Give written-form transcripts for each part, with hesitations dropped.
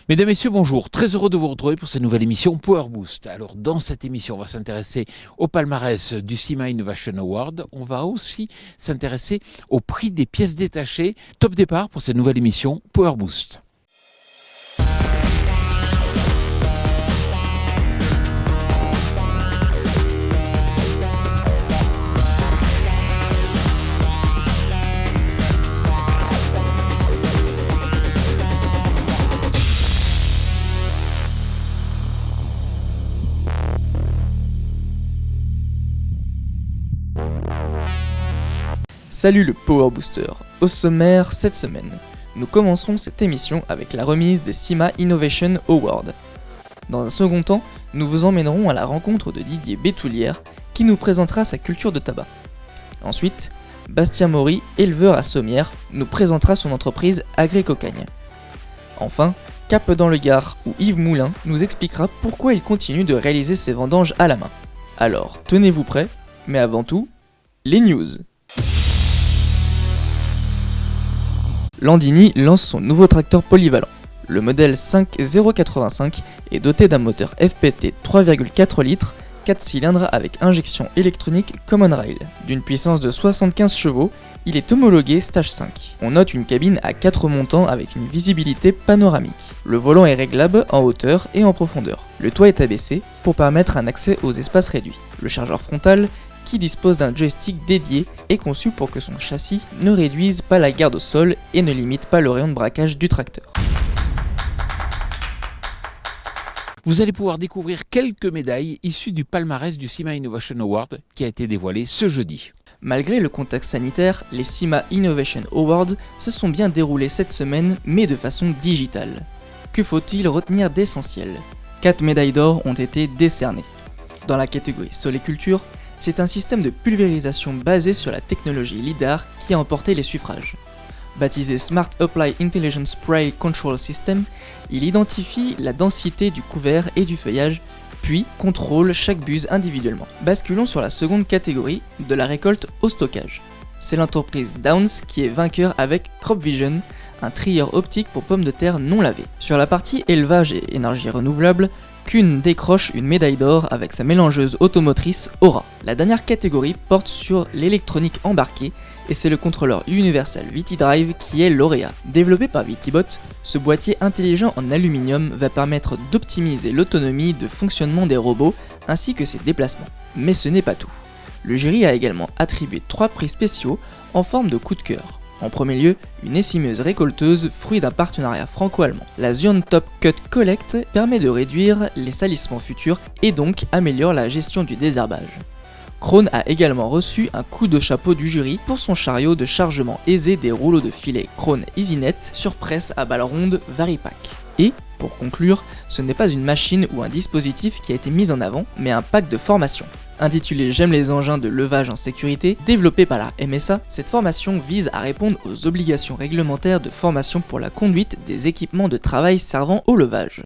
Mesdames, Messieurs, bonjour. Très heureux de vous retrouver pour cette nouvelle émission Power Boost. Alors, dans cette émission, on va s'intéresser au palmarès du CIMA Innovation Award. On va aussi s'intéresser au prix des pièces détachées. Top départ pour cette nouvelle émission Power Boost. Salut le Power Booster. Au sommaire cette semaine, nous commencerons cette émission avec la remise des CIMA Innovation Award. Dans un second temps, nous vous emmènerons à la rencontre de Didier Bétoulière qui nous présentera sa culture de tabac. Ensuite, Bastien Maury, éleveur à Sommières, nous présentera son entreprise Agricocagne. Enfin, cap dans le Gard où Yves Moulin nous expliquera pourquoi il continue de réaliser ses vendanges à la main. Alors, tenez-vous prêts, mais avant tout, les news. Landini lance son nouveau tracteur polyvalent. Le modèle 5085 est doté d'un moteur FPT 3,4 litres, 4 cylindres avec injection électronique Common Rail. D'une puissance de 75 chevaux, il est homologué Stage 5. On note une cabine à 4 montants avec une visibilité panoramique. Le volant est réglable en hauteur et en profondeur. Le toit est abaissé pour permettre un accès aux espaces réduits. Le chargeur frontal, qui dispose d'un joystick dédié, est conçu pour que son châssis ne réduise pas la garde au sol et ne limite pas le rayon de braquage du tracteur. Vous allez pouvoir découvrir quelques médailles issues du palmarès du CIMA Innovation Award qui a été dévoilé ce jeudi. Malgré le contexte sanitaire, les CIMA Innovation Awards se sont bien déroulés cette semaine, mais de façon digitale. Que faut-il retenir d'essentiel ? 4 médailles d'or ont été décernées. Dans la catégorie Soléculture, c'est un système de pulvérisation basé sur la technologie LIDAR qui a emporté les suffrages. Baptisé Smart Apply Intelligent Spray Control System, il identifie la densité du couvert et du feuillage, puis contrôle chaque buse individuellement. Basculons sur la seconde catégorie, de la récolte au stockage. C'est l'entreprise Downs qui est vainqueur avec Crop Vision, un trieur optique pour pommes de terre non lavées. Sur la partie élevage et énergie renouvelable, Kuhn décroche une médaille d'or avec sa mélangeuse automotrice Aura. La dernière catégorie porte sur l'électronique embarquée et c'est le contrôleur universel VitiDrive qui est lauréat. Développé par Vitibot, ce boîtier intelligent en aluminium va permettre d'optimiser l'autonomie de fonctionnement des robots ainsi que ses déplacements. Mais ce n'est pas tout. Le jury a également attribué 3 prix spéciaux en forme de coup de cœur. En premier lieu, une essimeuse récolteuse, fruit d'un partenariat franco-allemand. La Zion Top Cut Collect permet de réduire les salissements futurs et donc améliore la gestion du désherbage. Krone a également reçu un coup de chapeau du jury pour son chariot de chargement aisé des rouleaux de filet Krone EasyNet sur presse à balles rondes Varipack. Et, pour conclure, ce n'est pas une machine ou un dispositif qui a été mis en avant, mais un pack de formation. Intitulé J'aime les engins de levage en sécurité, développé par la MSA, cette formation vise à répondre aux obligations réglementaires de formation pour la conduite des équipements de travail servant au levage.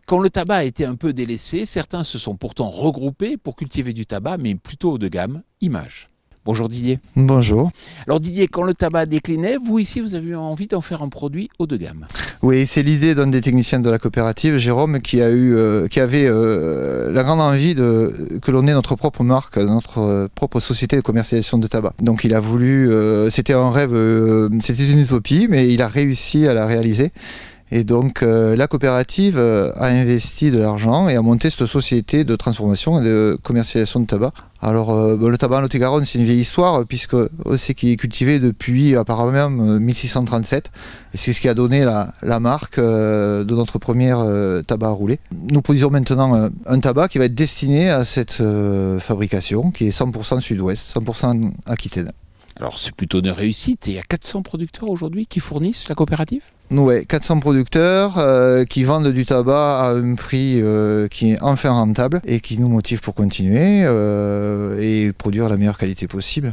Quand le tabac a été un peu délaissé, certains se sont pourtant regroupés pour cultiver du tabac, mais plutôt haut de gamme, Image. Bonjour Didier. Bonjour. Alors Didier, quand le tabac déclinait, vous ici, vous avez eu envie d'en faire un produit haut de gamme. Oui, c'est l'idée d'un des techniciens de la coopérative, Jérôme, qui avait la grande envie que l'on ait notre propre marque, notre propre société de commercialisation de tabac. Donc il a voulu, c'était un rêve, c'était une utopie, mais il a réussi à la réaliser. Et donc la coopérative a investi de l'argent et a monté cette société de transformation et de commercialisation de tabac. Alors le tabac en Lot-et-Garonne, c'est une vieille histoire puisque c'est qu'il est cultivé depuis apparemment 1637 et c'est ce qui a donné la marque de notre premier tabac à rouler. Nous produisons maintenant un tabac qui va être destiné à cette fabrication qui est 100% sud-ouest, 100% Aquitaine. Alors c'est plutôt une réussite et il y a 400 producteurs aujourd'hui qui fournissent la coopérative ? Oui, 400 producteurs qui vendent du tabac à un prix qui est enfin rentable et qui nous motive pour continuer et produire la meilleure qualité possible.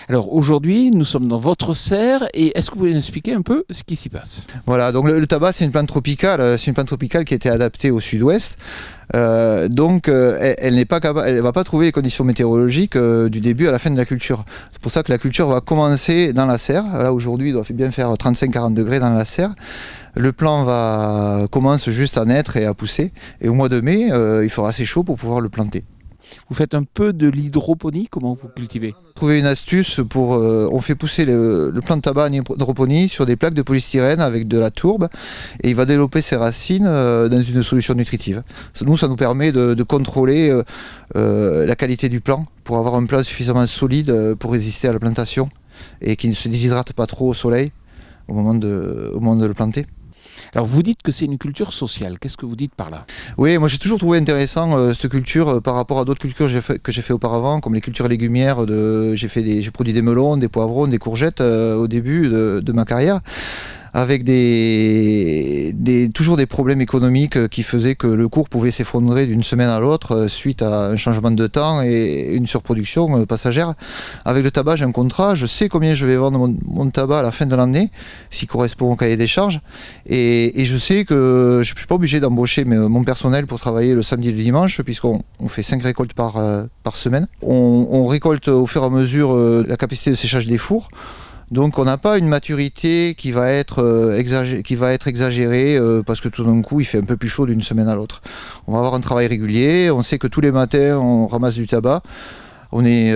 Alors aujourd'hui, nous sommes dans votre serre et est-ce que vous pouvez nous expliquer un peu ce qui s'y passe? Voilà, donc le tabac c'est une plante tropicale qui a été adaptée au sud-ouest. Elle n'est pas capable, elle va pas trouver les conditions météorologiques du début à la fin de la culture. C'est pour ça que la culture va commencer dans la serre. Là aujourd'hui, il doit bien faire 35-40 degrés dans la serre. Le plant commence juste à naître et à pousser. Et au mois de mai, il fera assez chaud pour pouvoir le planter. Vous faites un peu de l'hydroponie, comment vous cultivez? Trouver une astuce on fait pousser le plant de tabac en hydroponie sur des plaques de polystyrène avec de la tourbe et il va développer ses racines dans une solution nutritive. Nous, ça nous permet de contrôler la qualité du plant pour avoir un plant suffisamment solide pour résister à la plantation et qui ne se déshydrate pas trop au soleil au moment de le planter. Alors vous dites que c'est une culture sociale, qu'est-ce que vous dites par là? Oui, moi j'ai toujours trouvé intéressant cette culture par rapport à d'autres cultures que j'ai fait auparavant, comme les cultures légumières. J'ai produit des melons, des poivrons, des courgettes au début de ma carrière, avec toujours des problèmes économiques qui faisaient que le cours pouvait s'effondrer d'une semaine à l'autre suite à un changement de temps et une surproduction passagère. Avec le tabac, j'ai un contrat, je sais combien je vais vendre mon tabac à la fin de l'année, s'il correspond au cahier des charges, et je sais que je ne suis pas obligé d'embaucher mon personnel pour travailler le samedi et le dimanche, puisqu'on fait 5 récoltes par semaine. On récolte au fur et à mesure la capacité de séchage des fours. Donc on n'a pas une maturité qui va être exagérée parce que tout d'un coup il fait un peu plus chaud d'une semaine à l'autre. On va avoir un travail régulier, on sait que tous les matins on ramasse du tabac, on est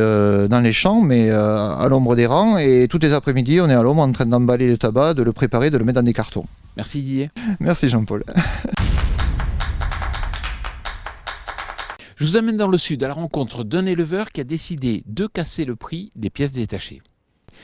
dans les champs mais à l'ombre des rangs et tous les après-midi on est à l'ombre en train d'emballer le tabac, de le préparer, de le mettre dans des cartons. Merci Didier. Merci Jean-Paul. Je vous amène dans le sud à la rencontre d'un éleveur qui a décidé de casser le prix des pièces détachées.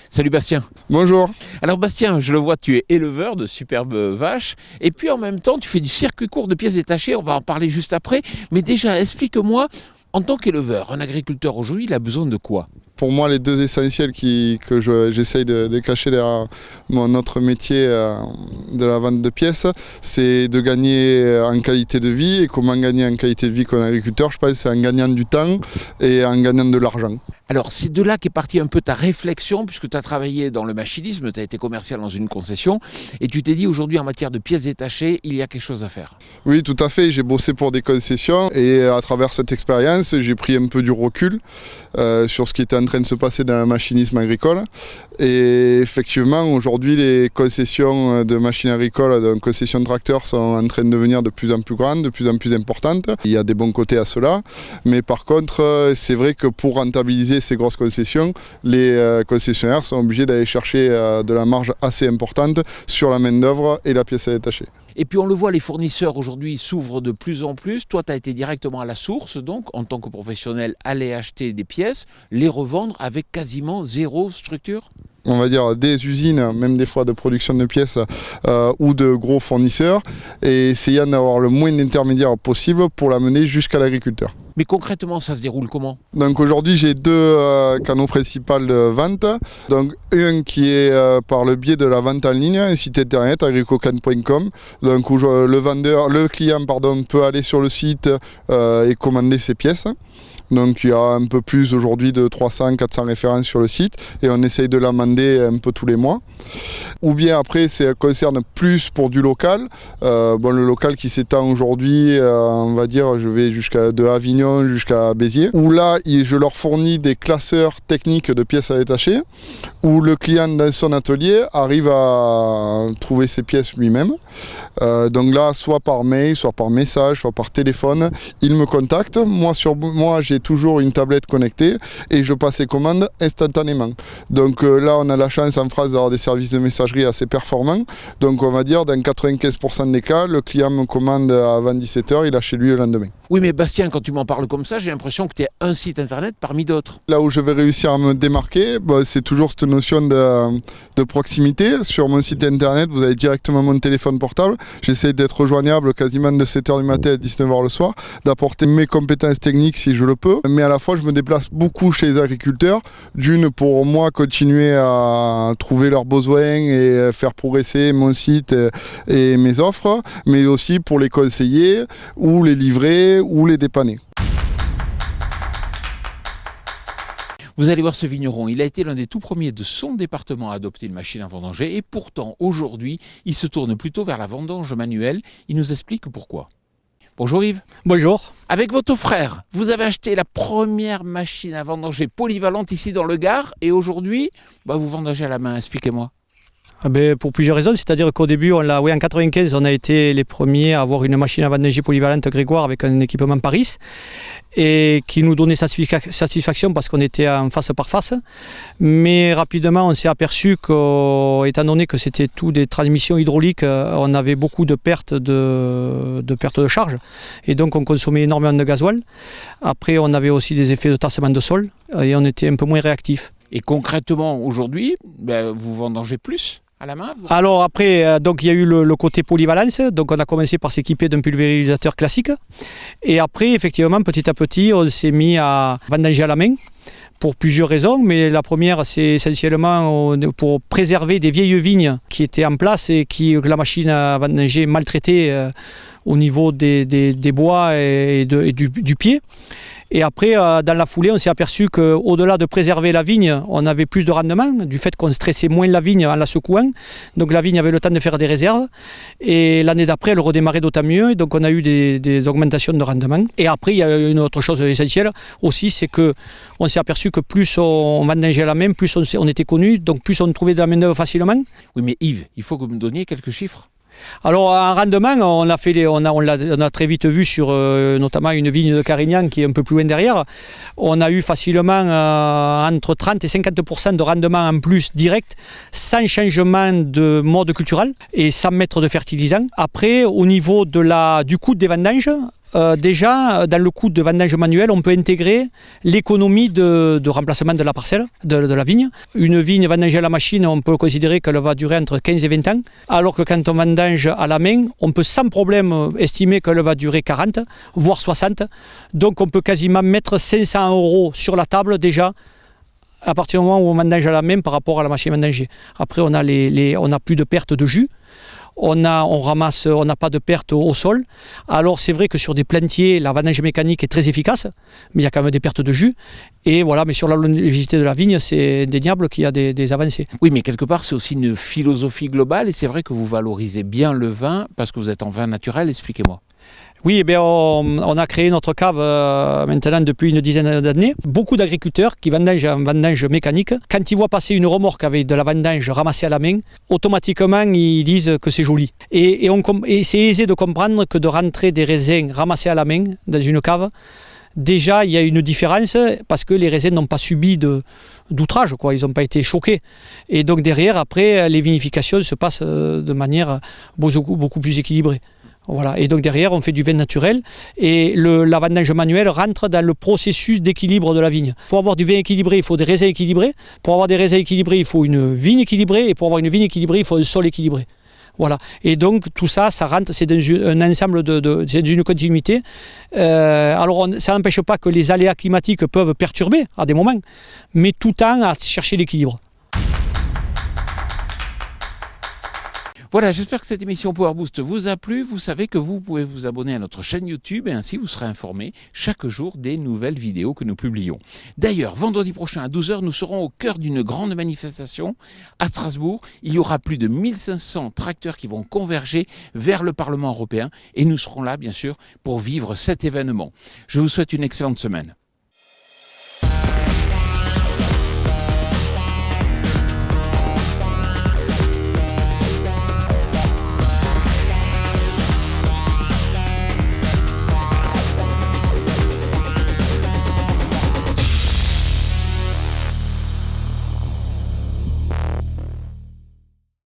Salut Bastien. Bonjour. Alors Bastien, je le vois, tu es éleveur de superbes vaches et puis en même temps tu fais du circuit court de pièces détachées, on va en parler juste après. Mais déjà, explique-moi, en tant qu'éleveur, un agriculteur aujourd'hui, il a besoin de quoi? Pour moi, les deux essentiels que j'essaye de cacher derrière notre métier de la vente de pièces, c'est de gagner en qualité de vie. Et comment gagner en qualité de vie comme agriculteur? Je pense que c'est en gagnant du temps et en gagnant de l'argent. Alors c'est de là qu'est partie un peu ta réflexion, puisque tu as travaillé dans le machinisme, tu as été commercial dans une concession, et tu t'es dit aujourd'hui en matière de pièces détachées, il y a quelque chose à faire. Oui, tout à fait, j'ai bossé pour des concessions, et à travers cette expérience, j'ai pris un peu du recul sur ce qui était en train de se passer dans le machinisme agricole. Et effectivement, aujourd'hui, les concessions de machines agricoles, de concessions de tracteurs sont en train de devenir de plus en plus grandes, de plus en plus importantes. Il y a des bons côtés à cela, mais par contre, c'est vrai que pour rentabiliser ces grosses concessions, les concessionnaires sont obligés d'aller chercher de la marge assez importante sur la main-d'œuvre et la pièce à détacher. Et puis on le voit, les fournisseurs aujourd'hui s'ouvrent de plus en plus. Toi, tu as été directement à la source, donc en tant que professionnel, aller acheter des pièces, les revendre avec quasiment zéro structure. On va dire des usines, même des fois de production de pièces ou de gros fournisseurs, et essayant d'avoir le moins d'intermédiaires possible pour l'amener jusqu'à l'agriculteur. Mais concrètement, ça se déroule comment? Donc aujourd'hui, j'ai deux canaux principaux de vente. Donc un qui est par le biais de la vente en ligne, un site internet agricocan.com. Donc où le client peut aller sur le site et commander ses pièces. Donc il y a un peu plus aujourd'hui de 300-400 références sur le site et on essaye de l'amender un peu tous les mois. Ou bien après, ça concerne plus pour du local. Le local qui s'étend aujourd'hui, on va dire, je vais de Avignon jusqu'à Béziers, où là, je leur fournis des classeurs techniques de pièces à détacher, où le client dans son atelier arrive à trouver ses pièces lui-même. Donc là, soit par mail, soit par message, soit par téléphone, il me contacte. Moi, j'ai toujours une tablette connectée et je passe les commandes instantanément. Donc là, on a la chance en France d'avoir des services de messagerie assez performants. Donc on va dire, dans 95% des cas, le client me commande avant 17h, il a chez lui le lendemain. Oui, mais Bastien, quand tu m'en parles comme ça, j'ai l'impression que tu es un site internet parmi d'autres. Là où je vais réussir à me démarquer, c'est toujours cette notion de proximité. Sur mon site internet, vous avez directement mon téléphone portable. J'essaie d'être rejoignable quasiment de 7h du matin à 19h le soir, d'apporter mes compétences techniques si je le peux. Mais à la fois, je me déplace beaucoup chez les agriculteurs. D'une, pour moi, continuer à trouver leurs besoins et faire progresser mon site et mes offres, mais aussi pour les conseiller ou les livrer ou les dépanner. Vous allez voir ce vigneron, il a été l'un des tout premiers de son département à adopter une machine à vendanger et pourtant aujourd'hui, il se tourne plutôt vers la vendange manuelle. Il nous explique pourquoi. Bonjour Yves. Bonjour. Avec votre frère, vous avez acheté la première machine à vendanger polyvalente ici dans le Gard et aujourd'hui, vous vendangez à la main. Expliquez-moi. Pour plusieurs raisons, c'est-à-dire qu'au début, en 1995, on a été les premiers à avoir une machine à vendanger polyvalente Grégoire avec un équipement Paris et qui nous donnait satisfaction parce qu'on était en face par face. Mais rapidement, on s'est aperçu qu'étant donné que c'était tout des transmissions hydrauliques, on avait beaucoup de pertes de charge et donc on consommait énormément de gasoil. Après, on avait aussi des effets de tassement de sol et on était un peu moins réactif. Et concrètement, aujourd'hui, vous vendangez plus à la main? Alors après, donc il y a eu le côté polyvalence, donc on a commencé par s'équiper d'un pulvérisateur classique et après effectivement petit à petit on s'est mis à vendanger à la main pour plusieurs raisons, mais la première c'est essentiellement pour préserver des vieilles vignes qui étaient en place et que la machine à vendanger maltraitée au niveau des bois et du pied. Et après, dans la foulée, on s'est aperçu qu'au-delà de préserver la vigne, on avait plus de rendement, du fait qu'on stressait moins la vigne en la secouant. Donc la vigne avait le temps de faire des réserves. Et l'année d'après, elle redémarrait d'autant mieux. Et donc on a eu des augmentations de rendement. Et après, il y a une autre chose essentielle aussi, c'est qu'on s'est aperçu que plus on vendangeait à la main, plus on était connu, donc plus on trouvait de la main-d'œuvre facilement. Oui, mais Yves, il faut que vous me donniez quelques chiffres. Alors en rendement, on a très vite vu sur notamment une vigne de Carignan qui est un peu plus loin derrière. On a eu facilement entre 30 et 50% de rendement en plus direct, sans changement de mode culturel et sans mettre de fertilisant. Après, au niveau du coût des vendanges, déjà, dans le coût de vendange manuel, on peut intégrer l'économie de remplacement de la parcelle, de la vigne. Une vigne vendangée à la machine, on peut considérer qu'elle va durer entre 15 et 20 ans, alors que quand on vendange à la main, on peut sans problème estimer qu'elle va durer 40, voire 60. Donc on peut quasiment mettre 500 € sur la table déjà, à partir du moment où on vendange à la main par rapport à la machine vendangée. Après, on a plus de perte de jus. On n'a pas de perte au sol. Alors c'est vrai que sur des plantiers, la vendange mécanique est très efficace, mais il y a quand même des pertes de jus. Et voilà, mais sur la longévité de la vigne, c'est indéniable qu'il y a des avancées. Oui, mais quelque part, c'est aussi une philosophie globale, et c'est vrai que vous valorisez bien le vin, parce que vous êtes en vin naturel, expliquez-moi. Oui, on a créé notre cave maintenant depuis une dizaine d'années. Beaucoup d'agriculteurs qui vendangent en vendange mécanique, quand ils voient passer une remorque avec de la vendange ramassée à la main, automatiquement ils disent que c'est joli. Et c'est aisé de comprendre que de rentrer des raisins ramassés à la main dans une cave, déjà il y a une différence parce que les raisins n'ont pas subi d'outrage, ils n'ont pas été choqués. Et donc derrière, après, les vinifications se passent de manière beaucoup plus équilibrée. Voilà. Et donc derrière, on fait du vin naturel et la vendange manuelle rentre dans le processus d'équilibre de la vigne. Pour avoir du vin équilibré, il faut des raisins équilibrés. Pour avoir des raisins équilibrés, il faut une vigne équilibrée. Et pour avoir une vigne équilibrée, il faut un sol équilibré. Voilà. Et donc tout ça rentre, c'est dans un ensemble c'est une continuité. Alors ça n'empêche pas que les aléas climatiques peuvent perturber à des moments, mais tout le temps à chercher l'équilibre. Voilà, j'espère que cette émission Power Boost vous a plu. Vous savez que vous pouvez vous abonner à notre chaîne YouTube et ainsi vous serez informé chaque jour des nouvelles vidéos que nous publions. D'ailleurs, vendredi prochain à 12h, nous serons au cœur d'une grande manifestation à Strasbourg. Il y aura plus de 1500 tracteurs qui vont converger vers le Parlement européen et nous serons là, bien sûr, pour vivre cet événement. Je vous souhaite une excellente semaine.